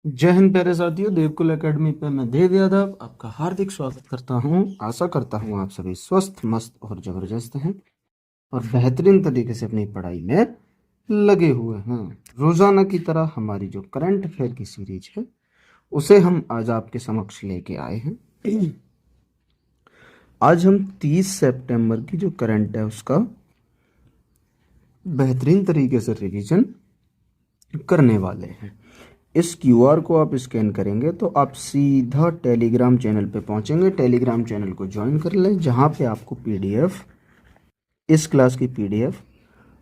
जय हिंद प्यारे साथियों, देवकुल एकेडमी पे मैं देव यादव आपका हार्दिक स्वागत करता हूं। आशा करता हूं आप सभी स्वस्थ, मस्त और जबरदस्त हैं और बेहतरीन तरीके से अपनी पढ़ाई में लगे हुए हैं। रोजाना की तरह हमारी जो करंट अफेयर की सीरीज है उसे हम आज आपके समक्ष लेके आए हैं। आज हम 30 सितंबर की जो करंट है उसका बेहतरीन तरीके से रिवीजन करने वाले हैं। इस क्यूआर को आप स्कैन करेंगे तो आप सीधा टेलीग्राम चैनल पे पहुंचेंगे। टेलीग्राम चैनल को ज्वाइन कर लें, जहां पे आपको पीडीएफ, इस क्लास की पीडीएफ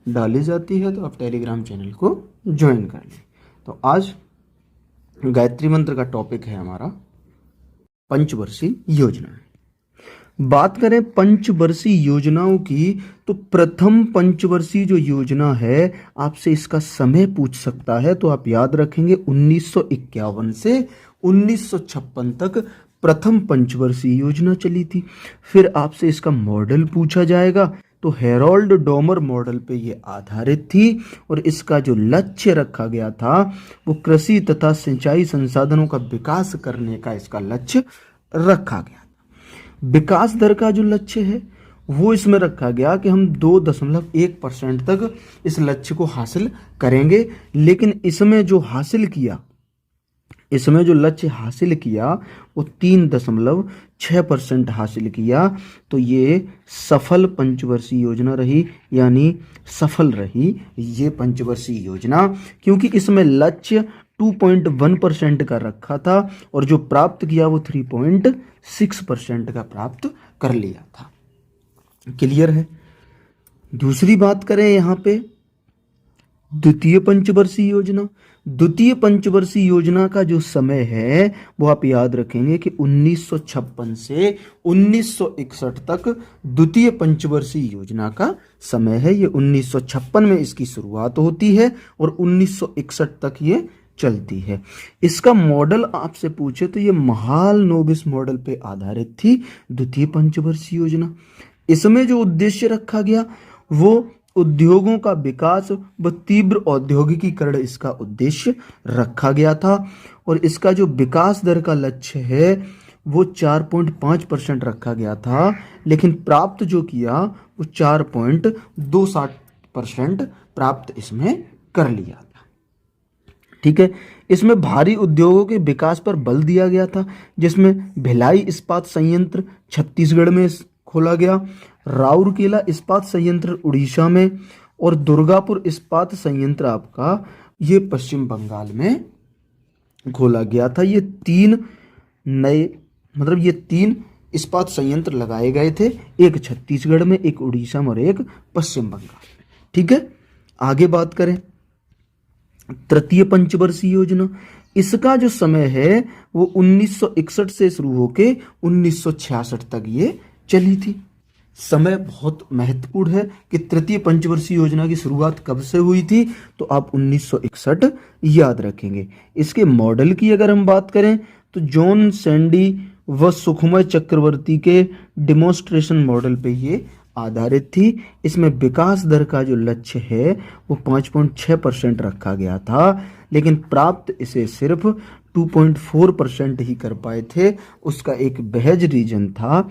डाली जाती है, तो आप टेलीग्राम चैनल को ज्वाइन कर लें। तो आज गायत्री मंत्र का टॉपिक है हमारा पंचवर्षीय योजना। बात करें पंचवर्षीय योजनाओं की, तो प्रथम पंचवर्षीय जो योजना है, आपसे इसका समय पूछ सकता है, तो आप याद रखेंगे 1951 से 1956 तक प्रथम पंचवर्षीय योजना चली थी। फिर आपसे इसका मॉडल पूछा जाएगा, तो हेरोल्ड डोमर मॉडल पे ये आधारित थी और इसका जो लक्ष्य रखा गया था वो कृषि तथा सिंचाई संसाधनों का विकास करने का इसका लक्ष्य रखा गया। विकास दर का जो लक्ष्य है वो इसमें रखा गया कि हम 2.1% तक इस लक्ष्य को हासिल करेंगे। लेकिन इसमें जो लक्ष्य हासिल किया वो 3.6% हासिल किया। तो ये सफल पंचवर्षीय योजना रही, यानी सफल रही ये पंचवर्षीय योजना, क्योंकि इसमें लक्ष्य 2.1% का रखा था और जो प्राप्त किया वो 3.6% का प्राप्त कर लिया था। क्लियर है। दूसरी बात करें यहाँ पे द्वितीय पंचवर्षीय योजना। द्वितीय पंचवर्षीय योजना का जो समय है वो आप याद रखेंगे कि 1956 से 1961 तक द्वितीय पंचवर्षीय योजना का समय है। ये 1956 में इसकी शुरुआत होती है और 1961 तक ये चलती है। इसका मॉडल आपसे पूछे तो ये महालनोबिस मॉडल पे आधारित थी द्वितीय पंचवर्षीय योजना। इसमें जो उद्देश्य रखा गया वो उद्योगों का विकास व तीव्र औद्योगिकीकरण इसका उद्देश्य रखा गया था और इसका जो विकास दर का लक्ष्य है वो 4.5% रखा गया था, लेकिन प्राप्त जो किया वो 4.26% प्राप्त इसमें कर लिया था। ठीक है। इसमें भारी उद्योगों के विकास पर बल दिया गया था, जिसमें भिलाई इस्पात संयंत्र छत्तीसगढ़ में खोला गया, राउरकेला इस्पात संयंत्र उड़ीसा में और दुर्गापुर इस्पात संयंत्र आपका ये पश्चिम बंगाल में खोला गया था। ये तीन इस्पात संयंत्र लगाए गए थे, एक छत्तीसगढ़ में, एक उड़ीसा में और एक पश्चिम बंगाल में। ठीक है। आगे बात करें तृतीय पंचवर्षीय योजना। इसका जो समय है वो 1961 से शुरू होके 1966 तक ये चली थी। समय बहुत महत्वपूर्ण है कि तृतीय पंचवर्षीय योजना की शुरुआत कब से हुई थी, तो आप 1961 याद रखेंगे। इसके मॉडल की अगर हम बात करें तो जॉन सैंडी व सुखमय चक्रवर्ती के डिमॉन्स्ट्रेशन मॉडल पे ये आधारित थी। इसमें विकास दर का जो लक्ष्य है वो 5.6% रखा गया था, लेकिन प्राप्त इसे सिर्फ 2.4% ही कर पाए थे। उसका एक बहज रीजन था,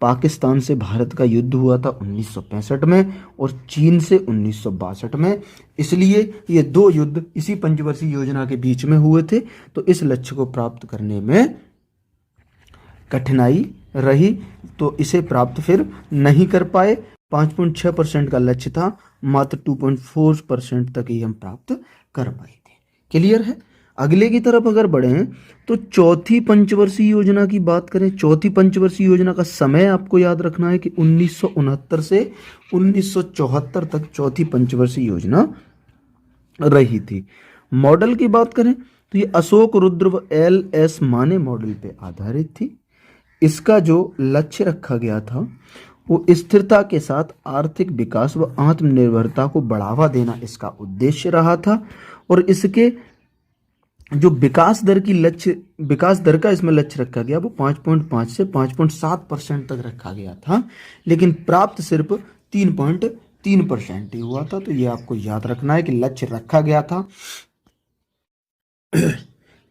पाकिस्तान से भारत का युद्ध हुआ था 1965 में और चीन से 1962 में, इसलिए ये दो युद्ध इसी पंचवर्षीय योजना के बीच में हुए थे। तो इस लक्ष्य को प्राप्त करने में कठिनाई रही, तो इसे प्राप्त फिर नहीं कर पाए। 5.6% का लक्ष्य था, मात्र 2.4% तक ही हम प्राप्त कर पाए थे। क्लियर है। अगले की तरफ अगर बढ़ें तो चौथी पंचवर्षीय योजना की बात करें। चौथी पंचवर्षीय योजना का समय आपको याद रखना है कि 1969 से 1974 तक चौथी पंचवर्षीय योजना रही थी। मॉडल की बात करें तो ये अशोक रुद्र व एल.एस. माने मॉडल पे आधारित थी। इसका जो लक्ष्य रखा गया था वो स्थिरता के साथ आर्थिक विकास व आत्मनिर्भरता को बढ़ावा देना इसका उद्देश्य रहा था और इसके जो विकास दर का इसमें लक्ष्य रखा गया वो 5.5 से 5.7% तक रखा गया था, लेकिन प्राप्त सिर्फ 3.3% ही हुआ था। तो ये आपको याद रखना है कि लक्ष्य रखा गया था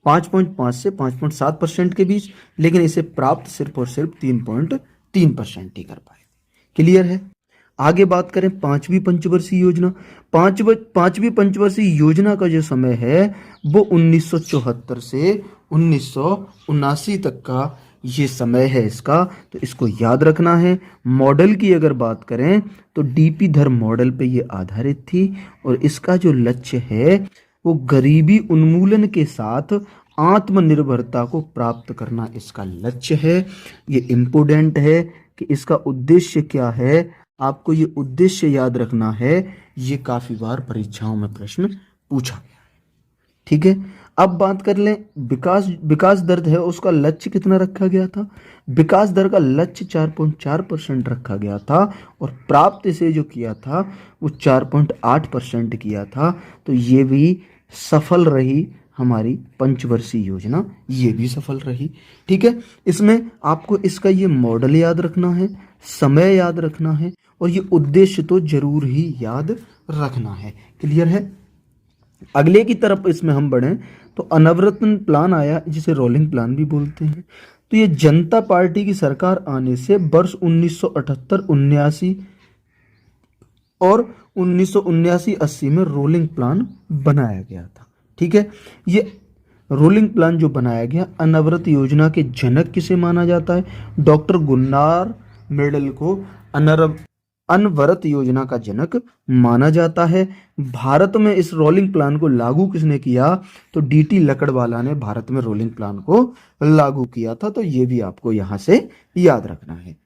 5.5 से 5.7% के बीच, लेकिन इसे प्राप्त सिर्फ और सिर्फ 3.3% ही कर पाए। क्लियर है। आगे बात करें पांचवी पंचवर्षीय योजना। पांचवी पंचवर्षीय योजना का जो समय है वो 1974 से 1979 तक का ये समय है इसका, तो इसको याद रखना है। मॉडल की अगर बात करें तो डीपी धर मॉडल पे ये आधारित थी और इसका जो लक्ष्य है वो गरीबी उन्मूलन के साथ आत्मनिर्भरता को प्राप्त करना इसका लक्ष्य है। ये इम्पोर्टेंट है कि इसका उद्देश्य क्या है, आपको ये उद्देश्य याद रखना है। ये काफी बार परीक्षाओं में प्रश्न पूछा गया। ठीक है, अब बात कर लें विकास दर है उसका लक्ष्य कितना रखा गया था। विकास दर का लक्ष्य 4.4% रखा गया था और प्राप्त इसे जो किया था वो 4.8% किया था। तो ये भी सफल रही हमारी पंचवर्षीय योजना, ये भी सफल रही। ठीक है, इसमें आपको इसका ये मॉडल याद रखना है, समय याद रखना है और ये उद्देश्य तो जरूर ही याद रखना है। क्लियर है। अगले की तरफ इसमें हम बढ़ें तो अनवरत्न प्लान आया, जिसे रोलिंग प्लान भी बोलते हैं। तो ये जनता पार्टी की सरकार आने से वर्ष 1978-79 और 1979-80 में रोलिंग प्लान बनाया गया था। ठीक है, ये रोलिंग प्लान जो बनाया गया, अनवरत योजना के जनक किसे माना जाता है, डॉक्टर गुन्नार मेडल को अनवरत योजना का जनक माना जाता है। भारत में इस रोलिंग प्लान को लागू किसने किया, तो डीटी लकड़वाला ने भारत में रोलिंग प्लान को लागू किया था। तो ये भी आपको यहां से याद रखना है।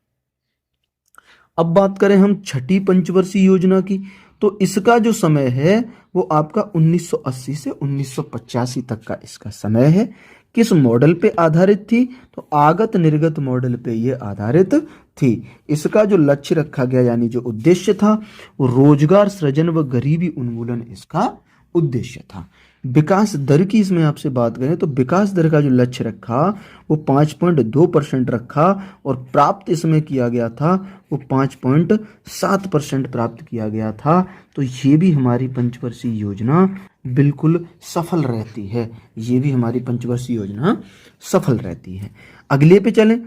अब बात करें हम छठी पंचवर्षीय योजना की, तो इसका जो समय है वो आपका 1980 से 1985 तक का इसका समय है। किस मॉडल पे आधारित थी, तो आगत निर्गत मॉडल पे ये आधारित थी। इसका जो लक्ष्य रखा गया यानी जो उद्देश्य था वो रोजगार सृजन व गरीबी उन्मूलन इसका उद्देश्य था। विकास दर की इसमें आपसे बात करें तो विकास दर का जो लक्ष्य रखा वो 5.2% रखा और प्राप्त इसमें किया गया था वो 5.7% प्राप्त किया गया था। तो ये भी हमारी पंचवर्षीय योजना बिल्कुल सफल रहती है, ये भी हमारी पंचवर्षीय योजना सफल रहती है। अगले पे चलें।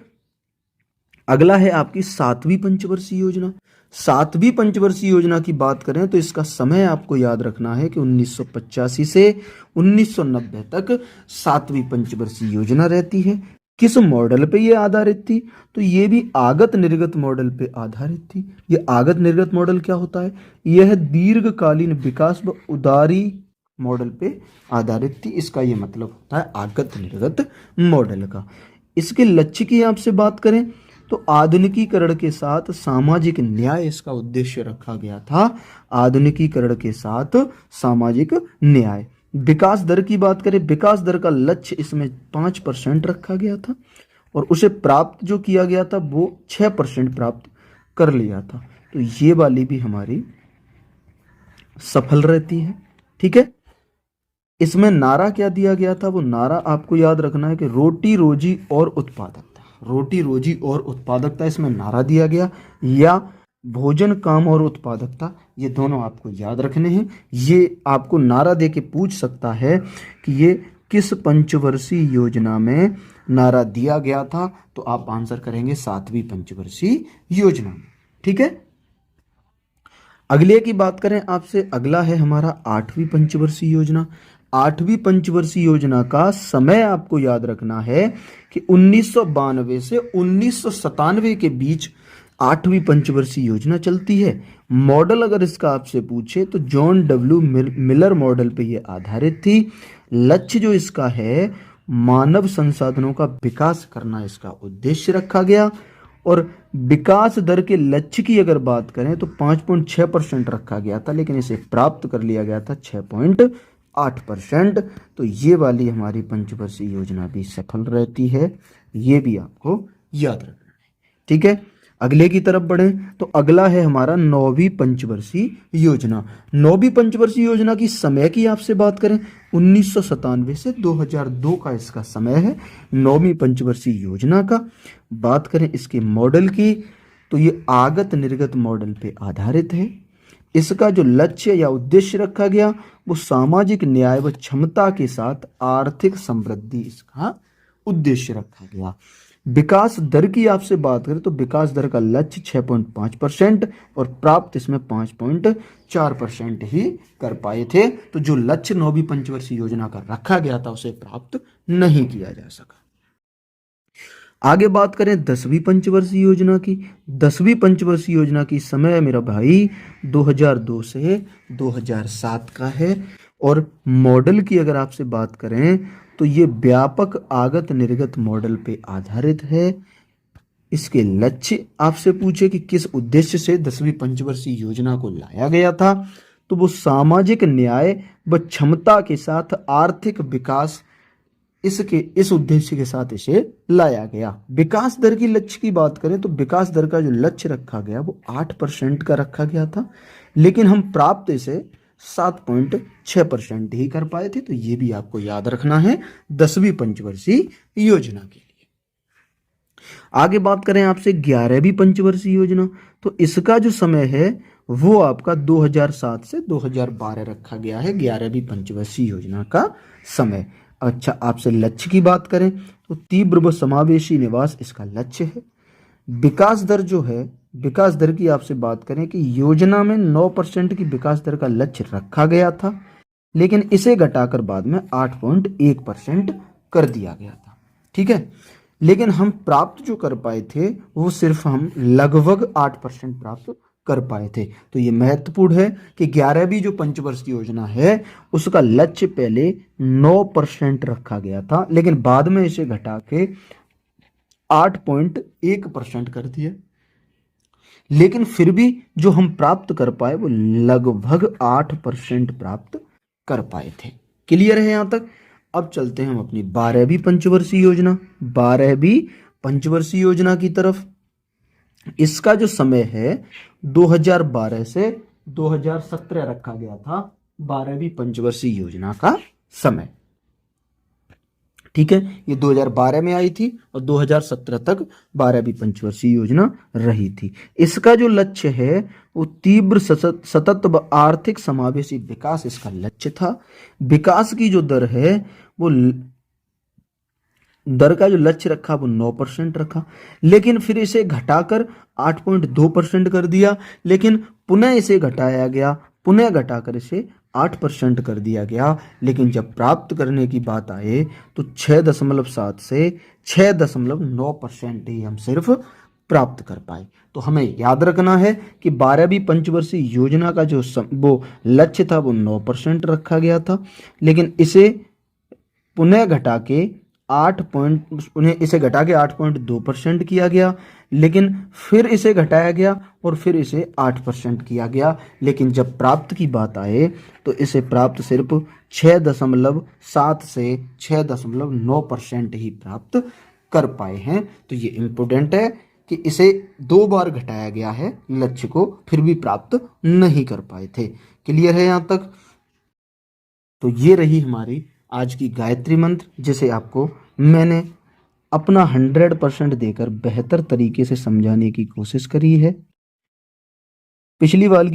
अगला है आपकी सातवीं पंचवर्षीय योजना। सातवीं पंचवर्षीय योजना की बात करें तो इसका समय आपको याद रखना है कि 1985 से 1990 तक सातवीं पंचवर्षीय योजना रहती है। किस मॉडल पे ये आधारित थी, तो ये भी आगत निर्गत मॉडल पे आधारित थी। ये आगत निर्गत मॉडल क्या होता है, यह दीर्घकालीन विकास व उदारी मॉडल पे आधारित थी। इसका ये मतलब होता है आगत निर्गत मॉडल का। इसके लक्ष्य की आपसे बात करें तो आधुनिकीकरण के साथ सामाजिक न्याय इसका उद्देश्य रखा गया था। आधुनिकीकरण के साथ सामाजिक न्याय। विकास दर की बात करें, विकास दर का लक्ष्य इसमें 5% रखा गया था और उसे प्राप्त जो किया गया था वो 6% प्राप्त कर लिया था। तो ये वाली भी हमारी सफल रहती है। ठीक है, इसमें नारा क्या दिया गया था, वो नारा आपको याद रखना है कि रोटी रोजी और उत्पादकता। रोटी रोजी और उत्पादकता इसमें नारा दिया गया, या भोजन काम और उत्पादकता, ये दोनों आपको याद रखने हैं। ये आपको नारा दे के पूछ सकता है कि ये किस पंचवर्षीय योजना में नारा दिया गया था, तो आप आंसर करेंगे सातवीं पंचवर्षीय योजना में। ठीक है, अगले की बात करें आपसे, अगला है हमारा आठवीं पंचवर्षीय योजना। आठवीं पंचवर्षीय योजना का समय आपको याद रखना है कि 1992 से 1997 के बीच आठवीं पंचवर्षीय योजना चलती है। मॉडल अगर इसका आपसे पूछे तो जॉन डब्ल्यू मिलर मॉडल पे ये आधारित थी। लक्ष्य जो इसका है मानव संसाधनों का विकास करना इसका उद्देश्य रखा गया और विकास दर के लक्ष्य की अगर बात करें तो 5.6% रखा गया था, लेकिन इसे प्राप्त कर लिया गया था 6.8%। तो ये वाली हमारी पंचवर्षीय योजना भी सफल रहती है, ये भी आपको याद रखना है। ठीक है, अगले की तरफ बढ़ें तो अगला है हमारा नौवीं पंचवर्षीय योजना। नौवीं पंचवर्षीय योजना की समय की आपसे बात करें 1997 से 2002 का इसका समय है। नौवीं पंचवर्षीय योजना का बात करें इसके मॉडल की तो ये आगत निर्गत मॉडल पे आधारित है। इसका जो लक्ष्य या उद्देश्य रखा गया वो सामाजिक न्याय व क्षमता के साथ आर्थिक समृद्धि इसका उद्देश्य रखा गया। विकास दर की आपसे बात करें तो विकास दर का लक्ष्य 6.5% और प्राप्त इसमें 5.4% ही कर पाए थे। तो जो लक्ष्य 9वीं पंचवर्षीय योजना का रखा गया था उसे प्राप्त नहीं किया जा सका। आगे बात करें 10वीं पंचवर्षीय योजना की। 10वीं पंचवर्षीय योजना की समय मेरा भाई 2002 से 2007 का है और मॉडल की अगर आपसे बात करें तो ये व्यापक आगत निर्गत मॉडल पे आधारित है। इसके लक्ष्य आपसे पूछे कि किस उद्देश्य से 10वीं पंचवर्षीय योजना को लाया गया था, तो वो सामाजिक न्याय व क्षमता के साथ आर्थिक विकास, इस उद्देश्य के साथ इसे लाया गया। विकास दर की लक्ष्य की बात करें तो विकास दर का जो लक्ष्य रखा गया वो 8% का रखा गया था, लेकिन हम प्राप्त इसे 7.6% ही कर पाए थे। तो ये भी आपको याद रखना है 10वीं पंचवर्षीय योजना के लिए। आगे बात करें आपसे 11वीं पंचवर्षीय योजना, तो इसका जो समय है वो आपका 2007 से 2012 रखा गया है 11वीं पंचवर्षीय योजना का समय। अच्छा, आपसे लक्ष्य की बात करें तो तीव्र व समावेशी निवास इसका लक्ष्य है। विकास दर जो है, विकास दर की आपसे बात करें कि योजना में 9% की विकास दर का लक्ष्य रखा गया था, लेकिन इसे घटाकर बाद में 8.1% कर दिया गया था। ठीक है, लेकिन हम प्राप्त जो कर पाए थे वो सिर्फ हम लगभग 8% प्राप्त कर पाए थे। तो ये महत्वपूर्ण है कि 11वीं जो पंचवर्षीय योजना है उसका लक्ष्य पहले 9% रखा गया था, लेकिन बाद में इसे घटा के 8.1% कर दिया। लेकिन फिर भी जो हम प्राप्त कर पाए वो लगभग 8% प्राप्त कर पाए थे। क्लियर है यहां तक? अब चलते हैं हम अपनी 12वीं पंचवर्षीय योजना, 12वीं पंचवर्षीय योजना की तरफ। इसका जो समय है 2012 से 2017 रखा गया था 12वीं पंचवर्षीय योजना का समय। ठीक है, ये 2012 में आई थी और 2017 तक 12वीं पंचवर्षीय योजना रही थी। इसका जो लक्ष्य है वो तीव्र सतत व आर्थिक समावेशी विकास इसका लक्ष्य था। विकास की जो दर है वो दर का जो लक्ष्य रखा वो 9% रखा, लेकिन फिर इसे घटाकर 8.2% कर दिया, लेकिन पुनः इसे घटाया गया, पुनः घटाकर इसे 8% कर दिया गया। लेकिन जब प्राप्त करने की बात आए तो 6.7 से 6.9% ही हम सिर्फ प्राप्त कर पाए। तो हमें याद रखना है कि 12वीं पंचवर्षीय योजना का जो वो लक्ष्य था वो 9% रखा गया था, लेकिन इसे पुनः घटा के 8.2% किया गया, लेकिन फिर इसे घटाया गया और फिर इसे 8% किया गया। लेकिन जब प्राप्त की बात आए तो इसे प्राप्त सिर्फ 6.7 से 6.9% ही प्राप्त कर पाए हैं। तो ये इम्पोर्टेंट है कि इसे 2 बार घटाया गया है लक्ष्य को, फिर भी प्राप्त नहीं कर पाए थे। क्लियर है यहाँ तक? तो ये रही हमारी आज की गायत्री मंत्र, जिसे आपको मैंने अपना 100% देकर बेहतर तरीके से समझाने की कोशिश करी है। पिछली बार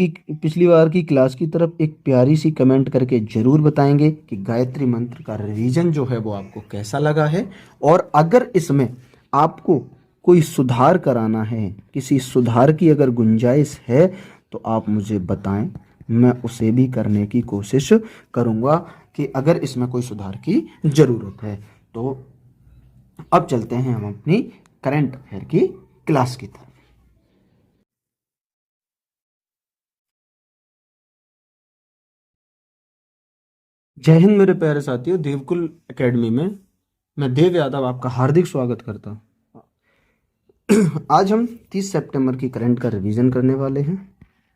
की क्लास की तरफ एक प्यारी सी कमेंट करके जरूर बताएंगे कि गायत्री मंत्र का रिवीजन जो है वो आपको कैसा लगा है, और अगर इसमें आपको कोई सुधार कराना है, किसी सुधार की अगर गुंजाइश है तो आप मुझे बताएं, मैं उसे भी करने की कोशिश करूंगा कि अगर इसमें कोई सुधार की ज़रूरत है। तो अब चलते हैं हम अपनी करंट अफेयर की क्लास की तरफ। जय हिंद मेरे प्यारे साथियों, देवकुल एकेडमी में मैं देव यादव आपका हार्दिक स्वागत करता हूँ। आज हम 30 सितंबर की करंट का रिवीजन करने वाले हैं।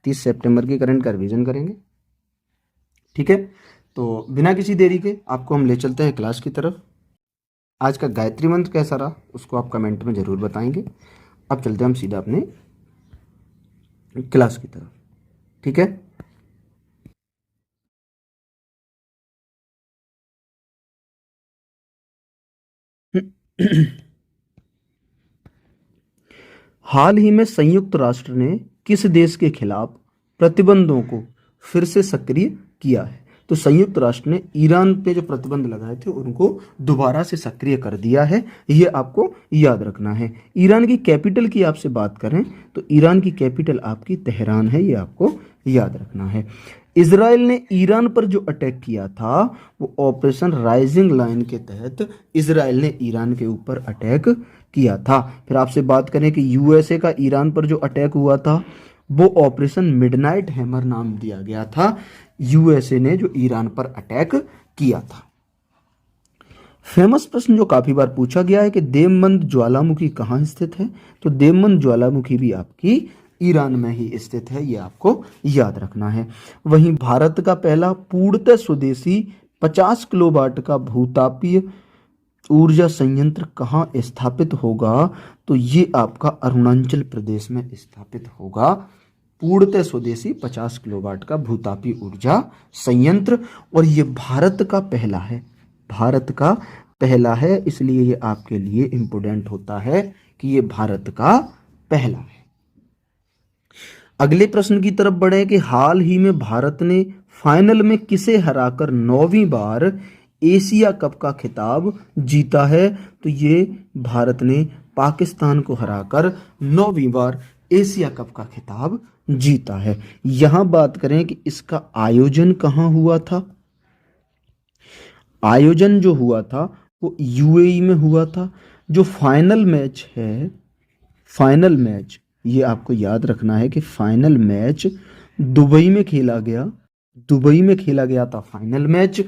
30 सितंबर की करंट का रिवीजन करेंगे। ठीक है, तो बिना किसी देरी के आपको हम ले चलते हैं क्लास की तरफ। आज का गायत्री मंत्र कैसा रहा उसको आप कमेंट में ज़रूर बताएंगे। अब चलते हैं हम सीधा अपने क्लास की तरफ। ठीक है, हाल ही में संयुक्त राष्ट्र ने किस देश के खिलाफ प्रतिबंधों को फिर से सक्रिय किया है। तो संयुक्त राष्ट्र ने ईरान पे जो प्रतिबंध लगाए थे उनको दोबारा से सक्रिय कर दिया है, ये आपको याद रखना है। ईरान की कैपिटल की आपसे बात करें तो ईरान की कैपिटल आपकी तेहरान है, ये आपको याद रखना है। इजराइल ने ईरान पर जो अटैक किया था वो ऑपरेशन राइजिंग लाइन के तहत इजराइल ने ईरान के ऊपर अटैक किया था। फिर आपसे बात करें कि यूएसए का ईरान पर जो अटैक हुआ था वो ऑपरेशन मिडनाइट हैमर नाम दिया गया था, यूएसए ने जो ईरान पर अटैक किया था। फेमस प्रश्न जो काफी बार पूछा गया है कि देवमंद ज्वालामुखी कहाँ स्थित है, तो देवमंद ज्वालामुखी भी आपकी ईरान में ही स्थित है, ये आपको याद रखना है। वहीं भारत का पहला पूर्णतः स्वदेशी 50 किलोवाट का भूतापीय ऊर्जा संयंत्र कहाँ स्थापित होगा, तो ये आपका अरुणाचल प्रदेश में स्थापित होगा। पूर्णतः स्वदेशी 50 किलोवाट का भूतापीय ऊर्जा संयंत्र, और ये भारत का पहला है, भारत का पहला है, इसलिए ये आपके लिए इंपोर्टेंट होता है कि ये भारत का पहला है। अगले प्रश्न की तरफ बढ़े कि हाल ही में भारत ने फाइनल में किसे हराकर 9वीं बार एशिया कप का खिताब जीता है, तो ये भारत ने पाकिस्तान को हराकर 9वीं बार एशिया कप का खिताब जीता है। यहां बात करें कि इसका आयोजन कहां हुआ था, आयोजन जो हुआ था वो यूएई में हुआ था। जो फाइनल मैच है, फाइनल मैच ये आपको याद रखना है कि फाइनल मैच दुबई में खेला गया, दुबई में खेला गया था फाइनल मैच।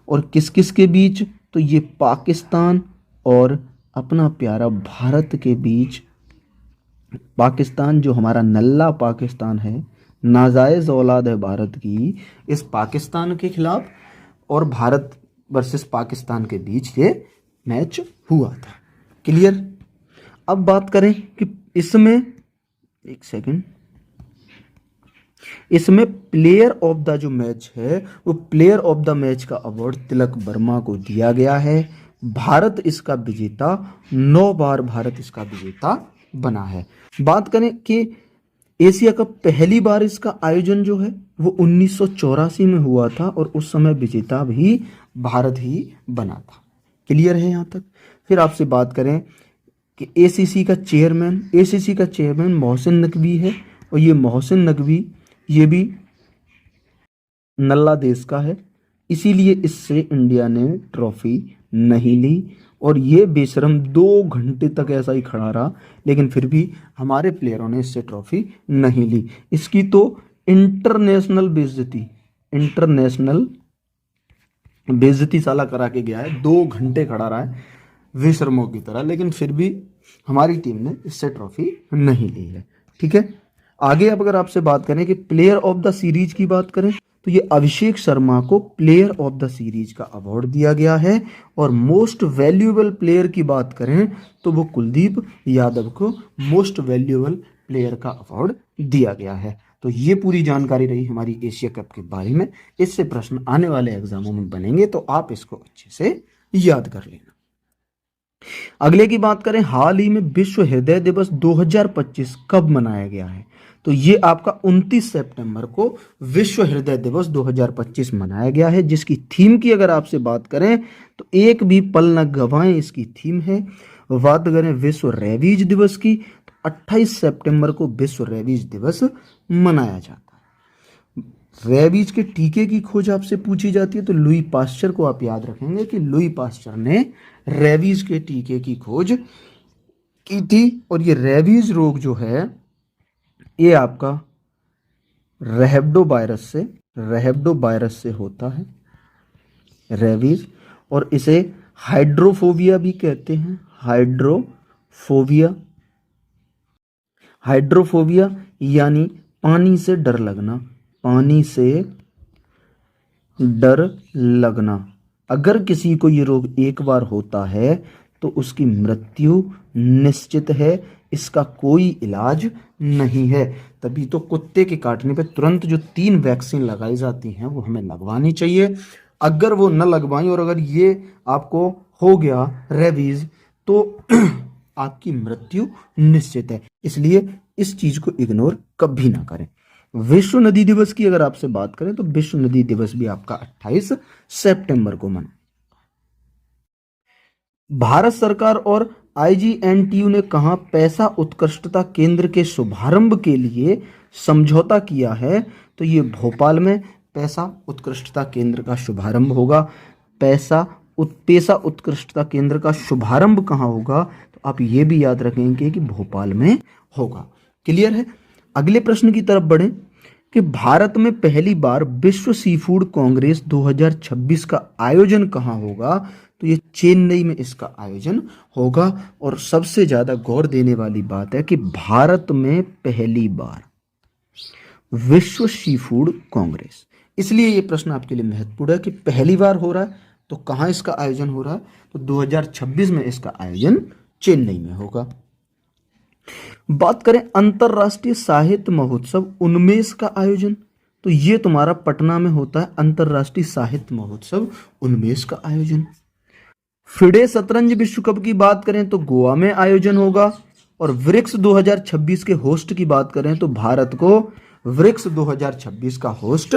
और किस किस के बीच, तो ये पाकिस्तान और अपना प्यारा भारत के बीच। पाकिस्तान जो हमारा नल्ला पाकिस्तान है, नाजायज औलाद है भारत की, इस पाकिस्तान के खिलाफ और भारत वर्सेस पाकिस्तान के बीच ये मैच हुआ था। क्लियर। अब बात करें कि इसमें एक सेकंड, इसमें प्लेयर ऑफ द जो मैच है वो प्लेयर ऑफ द मैच का अवार्ड तिलक वर्मा को दिया गया है। भारत इसका विजेता, 9 बार भारत इसका विजेता बना है। बात करें कि एशिया कप पहली बार इसका आयोजन जो है वो 1984 में हुआ था और उस समय विजेता भी भारत ही बना था। क्लियर है यहाँ तक। फिर आपसे बात करें कि एसीसी का चेयरमैन, एसीसी का चेयरमैन मोहसिन नकवी है, और ये मोहसिन नकवी ये भी नल्ला देश का है, इसीलिए इससे इंडिया ने ट्रॉफी नहीं ली। और ये बेशरम 2 घंटे तक ऐसा ही खड़ा रहा, लेकिन फिर भी हमारे प्लेयरों ने इससे ट्रॉफी नहीं ली। इसकी तो इंटरनेशनल बेइज्जती, इंटरनेशनल बेइज्जती साला करा के गया है। 2 घंटे खड़ा रहा है बेशर्मों की तरह, लेकिन फिर भी हमारी टीम ने इससे ट्रॉफी नहीं ली है। ठीक है। आगे अब अगर आपसे बात करें कि प्लेयर ऑफ द सीरीज की बात करें तो ये अभिषेक शर्मा को प्लेयर ऑफ द सीरीज का अवार्ड दिया गया है। और मोस्ट वैल्यूएबल प्लेयर की बात करें तो वो कुलदीप यादव को मोस्ट वैल्यूएबल प्लेयर का अवार्ड दिया गया है। तो ये पूरी जानकारी रही हमारी एशिया कप के बारे में। इससे प्रश्न आने वाले एग्जामों में बनेंगे, तो आप इसको अच्छे से याद कर लेना। अगले की बात करें, हाल ही में विश्व हृदय दिवस 2025 कब मनाया गया है, तो ये आपका 29 सितंबर को विश्व हृदय दिवस 2025 मनाया गया है। जिसकी थीम की अगर आपसे बात करें तो एक भी पल न गवाएं, इसकी थीम है। बात करें विश्व रेबीज दिवस की तो 28 सितंबर को विश्व रेबीज दिवस मनाया जाता है। रेबीज के टीके की खोज आपसे पूछी जाती है तो लुई पास्चर को आप याद रखेंगे कि लुई पास्चर ने रेबीज के टीके की खोज की थी। और ये रेबीज रोग जो है ये आपका रहब्डो वायरस से होता है, रेबीज। और इसे हाइड्रोफोबिया भी कहते हैं, हाइड्रोफोबिया यानी पानी से डर लगना, पानी से डर लगना। अगर किसी को ये रोग एक बार होता है तो उसकी मृत्यु निश्चित है, इसका कोई इलाज नहीं है। तभी तो कुत्ते के काटने पे तुरंत जो 3 वैक्सीन लगाई जाती हैं वो हमें लगवानी चाहिए। अगर वो न लगवाई और अगर ये आपको हो गया रेबीज तो आपकी मृत्यु निश्चित है। इसलिए इस चीज को इग्नोर कभी ना करें। विश्व नदी दिवस की अगर आपसे बात करें तो विश्व नदी दिवस भी आपका 28 सितंबर को मना। भारत सरकार और आईजीएनटीयू ने कहा पैसा उत्कृष्टता केंद्र के शुभारंभ के लिए समझौता किया है? तो ये भोपाल में पैसा उत्कृष्टता केंद्र का शुभारंभ होगा। पेशा उत्कृष्टता केंद्र का शुभारंभ कहाँ होगा? तो आप ये भी याद रखेंगे कि भोपाल में होगा। क्लियर है। अगले प्रश्न की तरफ बढ़ें कि भारत में पहली बार विश्व सी फूड कांग्रेस 2026 का आयोजन कहाँ होगा? तो ये चेन्नई में इसका आयोजन होगा। और सबसे ज्यादा गौर देने वाली बात है कि भारत में पहली बार विश्व सी फूड कांग्रेस, इसलिए ये प्रश्न आपके लिए महत्वपूर्ण है कि पहली बार हो रहा है तो कहाँ इसका आयोजन हो रहा है? तो 2026 में इसका आयोजन चेन्नई में होगा। बात करें अंतरराष्ट्रीय साहित्य महोत्सव उन्मेष का आयोजन, तो ये तुम्हारा पटना में होता है अंतरराष्ट्रीय साहित्य महोत्सव उन्मेष का आयोजन। फिडे शतरंज विश्व कप की बात करें तो गोवा में आयोजन होगा। और ब्रिक्स 2026 के होस्ट की बात करें तो भारत को ब्रिक्स 2026 का होस्ट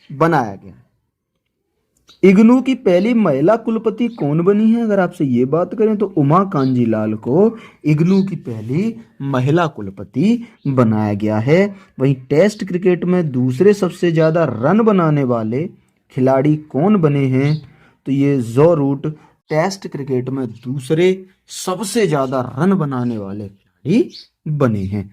बनाया गया। इग्नू की पहली महिला कुलपति कौन बनी है? अगर आपसे ये बात करें तो उमा कांजी लाल को इग्नू की पहली महिला कुलपति बनाया गया है। वहीं टेस्ट क्रिकेट में दूसरे सबसे ज्यादा रन बनाने वाले खिलाड़ी कौन बने हैं? तो ये जो रूट टेस्ट क्रिकेट में दूसरे सबसे ज्यादा रन बनाने वाले खिलाड़ी बने हैं।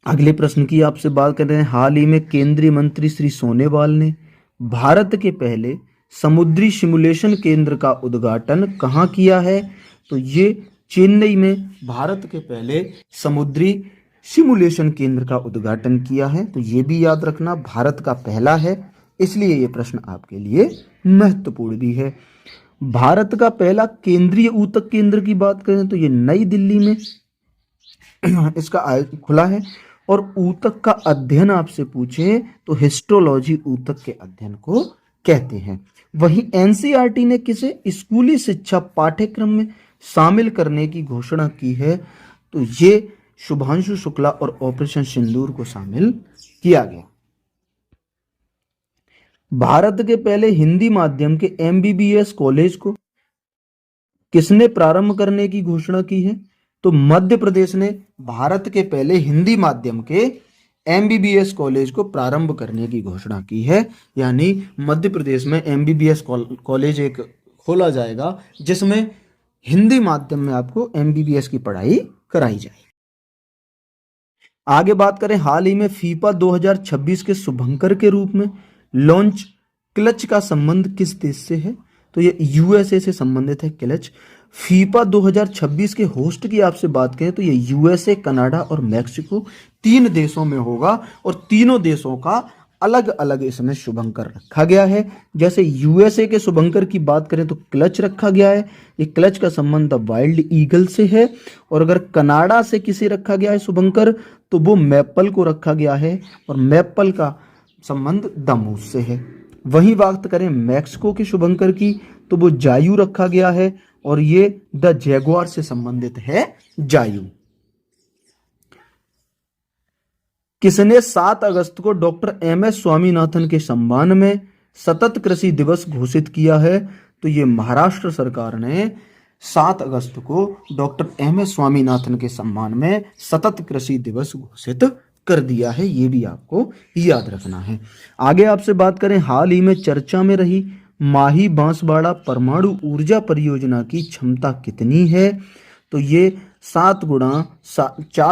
अगले प्रश्न की आपसे बात कर रहे हैं। हाल ही में केंद्रीय मंत्री श्री सोनोवाल ने भारत के पहले समुद्री सिमुलेशन केंद्र का उद्घाटन कहाँ किया है? तो ये चेन्नई में भारत के पहले समुद्री सिमुलेशन केंद्र का उद्घाटन किया है। तो ये भी याद रखना भारत का पहला है, इसलिए ये प्रश्न आपके लिए महत्वपूर्ण भी है। भारत का पहला केंद्रीय ऊतक केंद्र की बात करें तो ये नई दिल्ली में इसका खुला है। और ऊतक का अध्ययन आपसे पूछे तो हिस्टोलॉजी ऊतक के अध्ययन को कहते हैं। वहीं एनसीईआरटी ने किसे स्कूली शिक्षा पाठ्यक्रम में शामिल करने की घोषणा की है? तो ये शुभांशु शुक्ला और ऑपरेशन सिंदूर को शामिल किया गया। भारत के पहले हिंदी माध्यम के एमबीबीएस कॉलेज को किसने प्रारंभ करने की घोषणा की है? तो मध्य प्रदेश ने भारत के पहले हिंदी माध्यम के एमबीबीएस कॉलेज को प्रारंभ करने की घोषणा की है। यानी मध्य प्रदेश में एमबीबीएस कॉलेज एक खोला जाएगा जिसमें हिंदी माध्यम में आपको एमबीबीएस की पढ़ाई कराई जाएगी। आगे बात करें, हाल ही में फीफा 2026 के शुभंकर के रूप में लॉन्च क्लच का संबंध किस देश से है? तो ये यूएसए से संबंधित है क्लच। फीफा 2026 के होस्ट की आपसे बात करें तो ये यूएसए, कनाडा और मैक्सिको 3 देशों में होगा। और तीनों देशों का अलग अलग इसमें शुभंकर रखा गया है। जैसे यूएसए के शुभंकर की बात करें तो क्लच रखा गया है, ये क्लच का संबंध वाइल्ड ईगल से है। और अगर कनाडा से किसे रखा गया है शुभंकर तो वो मैपल को रखा गया है और मैपल का संबंध दमूस से है। वहीं बात करें मैक्सिको के शुभंकर की तो वो जायू रखा गया है और ये द जैगुआर से संबंधित है जायू। किसने 7 अगस्त को डॉक्टर एमएस स्वामीनाथन के सम्मान में सतत कृषि दिवस घोषित किया है? तो ये महाराष्ट्र सरकार ने 7 अगस्त को डॉक्टर एमएस स्वामीनाथन के सम्मान में सतत कृषि दिवस घोषित कर दिया है। ये भी आपको याद रखना है। आगे आपसे बात करें, हाल ही में चर्चा में रही माही बांसवाड़ा परमाणु ऊर्जा परियोजना की क्षमता कितनी है? तो ये 4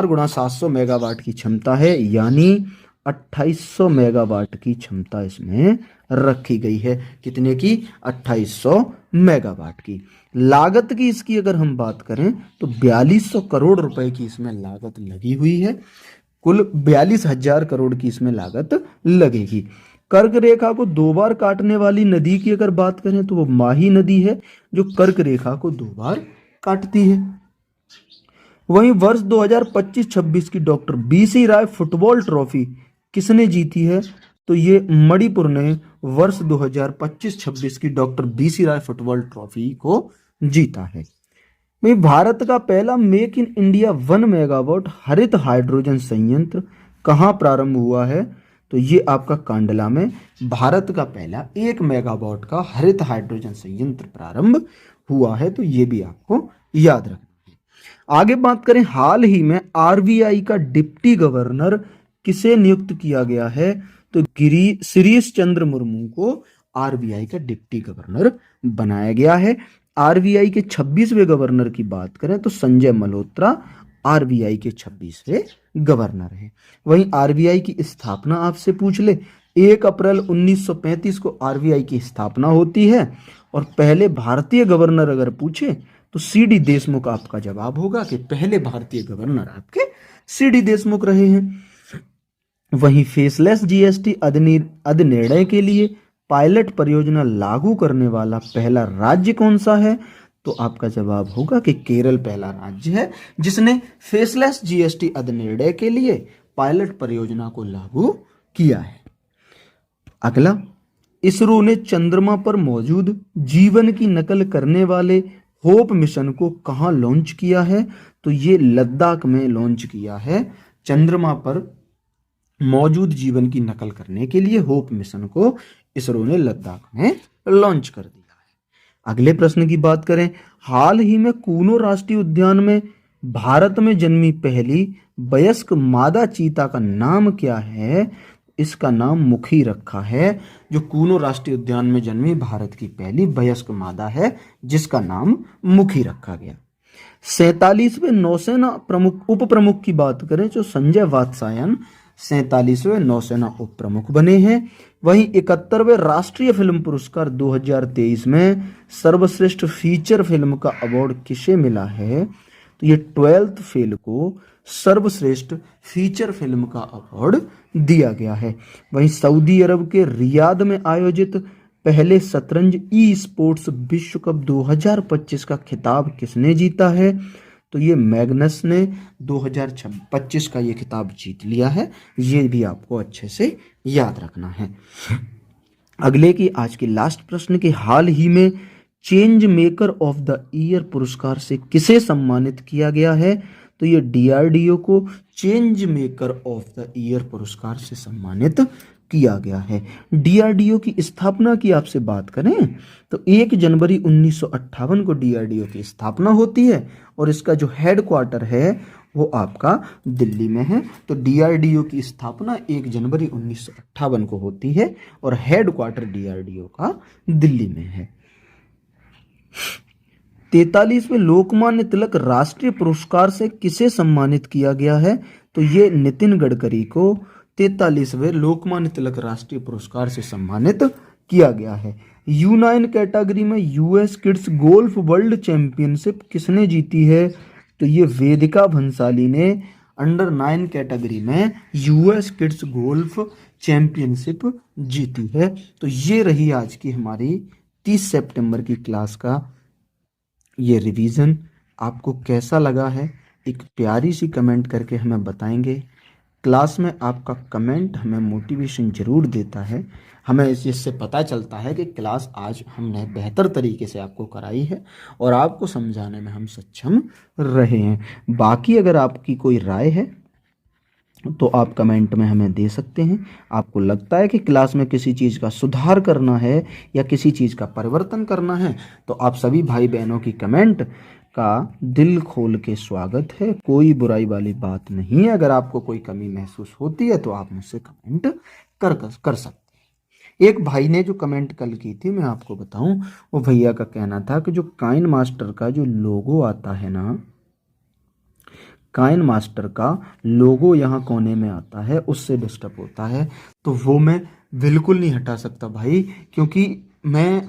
गुणा 700 मेगावाट की क्षमता है, यानी 2800 मेगावाट की क्षमता इसमें रखी गई है। कितने की? 2800 मेगावाट की। लागत की इसकी अगर हम बात करें तो 4200 करोड़ रुपए की इसमें लागत लगी हुई है। कुल 42,000 करोड़ की इसमें लागत लगेगी। कर्क रेखा को 2 बार काटने वाली नदी की अगर बात करें तो वो माही नदी है जो कर्क रेखा को 2 बार काटती है। वहीं वर्ष 2025-26 की डॉक्टर बीसी राय फुटबॉल ट्रॉफी किसने जीती है? तो ये मणिपुर ने वर्ष 2025-26 की डॉक्टर बीसी राय फुटबॉल ट्रॉफी को जीता है। वहीं भारत का पहला मेक इन इंडिया 1 मेगावाट हरित हाइड्रोजन संयंत्र कहाँ प्रारंभ हुआ है? तो ये आपका कांडला में भारत का पहला 1 मेगावाट का हरित हाइड्रोजन संयंत्र प्रारंभ हुआ है। तो ये भी आपको याद रखना है। आगे बात करें, हाल ही में आरबीआई का डिप्टी गवर्नर किसे नियुक्त किया गया है? तो गिरी शिरीष चंद्र मुर्मू को आरबीआई का डिप्टी गवर्नर बनाया गया है। आरबीआई के 26वें गवर्नर की बात करें तो संजय मल्होत्रा आरबीआई के 26वें गवर्नर हैं। वहीं आरबीआई की स्थापना आपसे पूछ ले, 1 अप्रैल 1935 को आरबीआई की स्थापना होती है। और पहले भारतीय गवर्नर अगर पूछे तो सीडी देशमुख आपका जवाब होगा कि पहले भारतीय गवर्नर आपके सीडी देशमुख रहे हैं। वहीं फेसलेस जीएसटी अधिनिर्णय के लिए पायलट परियोजना लागू करने वाला पहला राज्य कौन सा है? तो आपका जवाब होगा कि केरल पहला राज्य है जिसने फेसलेस जीएसटी अधिनिर्णय के लिए पायलट परियोजना को लागू किया है। अगला, इसरो ने चंद्रमा पर मौजूद जीवन की नकल करने वाले होप मिशन को कहां लॉन्च किया है? तो ये लद्दाख में लॉन्च किया है। चंद्रमा पर मौजूद जीवन की नकल करने के लिए होप मिशन को इसरो ने लद्दाख में लॉन्च कर दिया है। अगले प्रश्न की बात करें, हाल ही में कूनो राष्ट्रीय उद्यान में भारत में जन्मी पहली वयस्क मादा चीता का नाम क्या है? इसका नाम मुखी रखा है। जो कूनो राष्ट्रीय उद्यान में जन्मी भारत की पहली वयस्क मादा है जिसका नाम मुखी रखा गया। 47वें नौसेना प्रमुख उप प्रमुख की बात करें तो संजय वात्सायन 47वें नौसेना उप प्रमुख बने हैं। वहीं 71वें राष्ट्रीय फिल्म पुरस्कार 2023 में सर्वश्रेष्ठ फीचर फिल्म का अवार्ड किसे मिला है? तो ये 12th फेल को सर्वश्रेष्ठ फीचर फिल्म का अवार्ड दिया गया है। वहीं सऊदी अरब के रियाद में आयोजित पहले शतरंज ई स्पोर्ट्स विश्व कप 2025 का खिताब किसने जीता है? तो ये मैग्नस ने 2025 का ये खिताब जीत लिया है। ये भी आपको अच्छे से याद रखना है। अगले की आज की लास्ट प्रश्न के, हाल ही में change maker of the year पुरस्कार से किसे सम्मानित किया गया है? तो ये डीआरडीओ को change maker of the year पुरस्कार से सम्मानित किया गया है। डीआरडीओ की स्थापना की आपसे बात करें तो 1 जनवरी 1958 को डीआरडीओ की स्थापना होती है और इसका जो हेडक्वार्टर है वो आपका दिल्ली में है। तो डीआरडीओ की स्थापना 1 जनवरी 1958 को होती है और हेडक्वार्टर डीआरडीओ का दिल्ली में है। 43वें लोकमान्य तिलक राष्ट्रीय पुरस्कार से किसे सम्मानित किया गया है? तो ये नितिन गडकरी को 43वें लोकमान्य तिलक राष्ट्रीय पुरस्कार से सम्मानित किया गया है। U9 कैटेगरी में US kids golf world championship किसने जीती है? तो ये वेदिका भंसाली ने अंडर 9 कैटेगरी में यूएस किड्स गोल्फ चैंपियनशिप जीती है। तो ये रही आज की हमारी 30 सितंबर की क्लास का ये रिवीजन। आपको कैसा लगा है एक प्यारी सी कमेंट करके हमें बताएंगे। क्लास में आपका कमेंट हमें मोटिवेशन जरूर देता है। हमें इससे पता चलता है कि क्लास आज हमने बेहतर तरीके से आपको कराई है और आपको समझाने में हम सक्षम रहे हैं। बाकी अगर आपकी कोई राय है तो आप कमेंट में हमें दे सकते हैं। आपको लगता है कि क्लास में किसी चीज़ का सुधार करना है या किसी चीज़ का परिवर्तन करना है तो आप सभी भाई बहनों की कमेंट का दिल खोल के स्वागत है। कोई बुराई वाली बात नहीं है। अगर आपको कोई कमी महसूस होती है तो आप मुझसे कमेंट कर सकते हैं। एक भाई ने जो कमेंट कल की थी मैं आपको बताऊं, वो भैया का कहना था कि जो काइन मास्टर का जो लोगो आता है ना, काइन मास्टर का लोगो यहाँ कोने में आता है उससे डिस्टर्ब होता है। तो वो मैं बिल्कुल नहीं हटा सकता भाई, क्योंकि मैं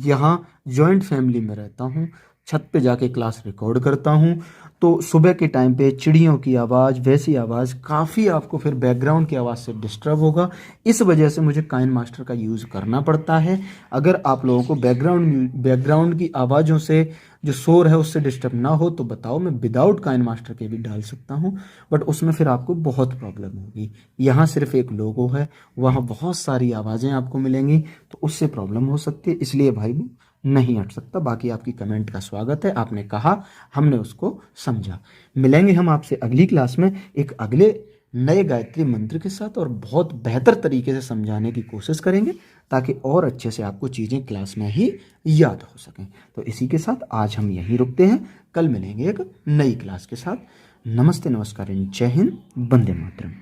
यहाँ जॉइंट फैमिली में रहता हूँ, छत पे जाके क्लास रिकॉर्ड करता हूँ। तो सुबह के टाइम पे चिड़ियों की आवाज़, वैसी आवाज़ काफ़ी आपको फिर बैकग्राउंड की आवाज़ से डिस्टर्ब होगा। इस वजह से मुझे काइन मास्टर का यूज़ करना पड़ता है। अगर आप लोगों को बैकग्राउंड की आवाज़ों से जो शोर है उससे डिस्टर्ब ना हो तो बताओ, मैं विदाउट काइन मास्टर के भी डाल सकता हूँ, बट उसमें फिर आपको बहुत प्रॉब्लम होगी। यहाँ सिर्फ एक लोगो है, वहाँ बहुत सारी आवाज़ें आपको मिलेंगी तो उससे प्रॉब्लम हो सकती है। इसलिए भाई नहीं हट सकता। बाकी आपकी कमेंट का स्वागत है, आपने कहा, हमने उसको समझा। मिलेंगे हम आपसे अगली क्लास में एक अगले नए गायत्री मंत्र के साथ और बहुत बेहतर तरीके से समझाने की कोशिश करेंगे ताकि और अच्छे से आपको चीज़ें क्लास में ही याद हो सकें। तो इसी के साथ आज हम यहीं रुकते हैं, कल मिलेंगे एक नई क्लास के साथ। नमस्ते, नमस्कार, जय हिंद, वंदे मातरम।